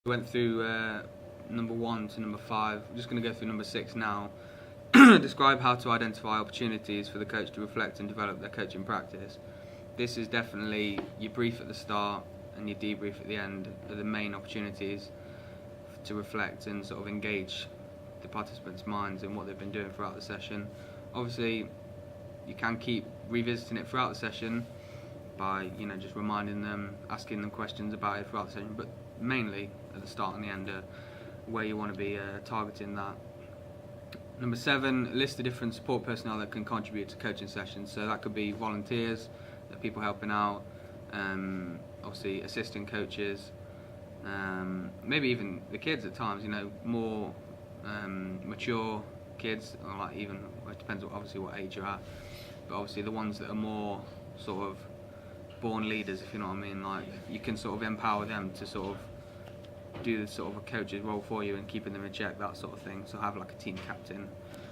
We went through number 1 to number 5. We're just going to go through number 6 now. Describe how to identify opportunities for the coach to reflect and develop their coaching practice. This is definitely your brief at the start and your debrief at the end are the main opportunities to reflect and sort of engage the participants' minds in what they've been doing throughout the session. Obviously, you can keep revisiting it throughout the session by just reminding them, asking them questions about it throughout the session, but mainly at the start and the end are where you want to be targeting that. Number 7, list the different support personnel that can contribute to coaching sessions. So that could be volunteers, people helping out, obviously assistant coaches, maybe even the kids at times, more mature kids, or like even, it depends obviously what age you're at, but obviously the ones that are more sort of born leaders, if you know what I mean, like you can sort of empower them to sort of do the sort of a coach's role for you and keeping them in check, that sort of thing. So have like a team captain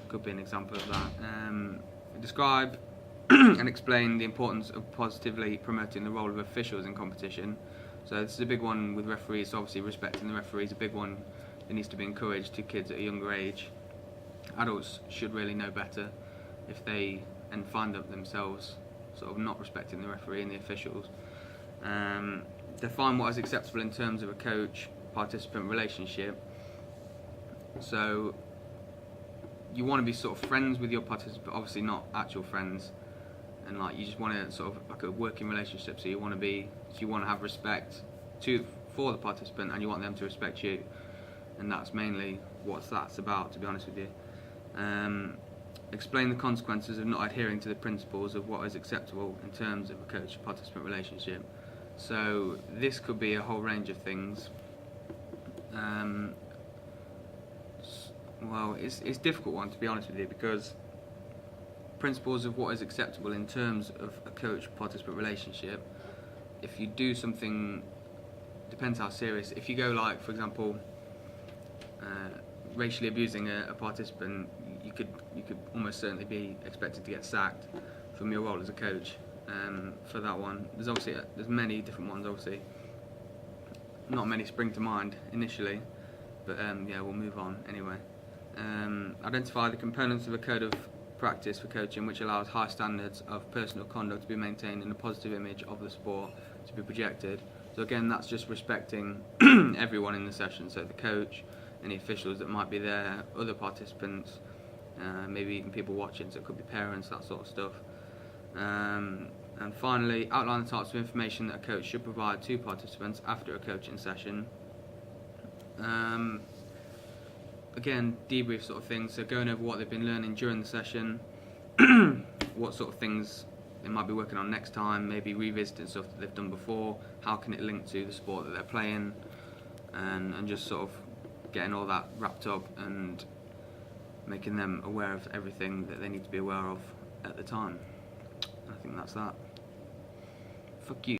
could be an example of that. Describe and explain the importance of positively promoting the role of officials in competition. So this is a big one with referees. So obviously respecting the referee is a big one that needs to be encouraged to kids at a younger age. Adults should really know better if they find themselves sort of not respecting the referee and the officials. Define what is acceptable in terms of a coach-participant relationship. So you want to be sort of friends with your participant, obviously not actual friends, and like you just want to sort of like a working relationship. So you want to have respect for the participant, and you want them to respect you, and that's mainly what that's about, to be honest with you. Explain the consequences of not adhering to the principles of what is acceptable in terms of a coach-participant relationship. So this could be a whole range of things. Well, it's a difficult one, to be honest with you, because principles of what is acceptable in terms of a coach-participant relationship, if you do something, depends how serious. If you go like, for example, racially abusing a participant, you could almost certainly be expected to get sacked from your role as a coach. For that one, there's many different ones. Obviously, not many spring to mind initially, but yeah, we'll move on anyway. Identify the components of a code of practice for coaching which allows high standards of personal conduct to be maintained and a positive image of the sport to be projected. So again, that's just respecting everyone in the session, so the coach, any officials that might be there, other participants, maybe even people watching, so it could be parents, that sort of stuff. And finally, outline the types of information that a coach should provide to participants after a coaching session. Again, debrief sort of things, so going over what they've been learning during the session, what sort of things they might be working on next time, maybe revisiting stuff that they've done before, how can it link to the sport that they're playing, and just sort of getting all that wrapped up and making them aware of everything that they need to be aware of at the time. I think that's that. Fuck you.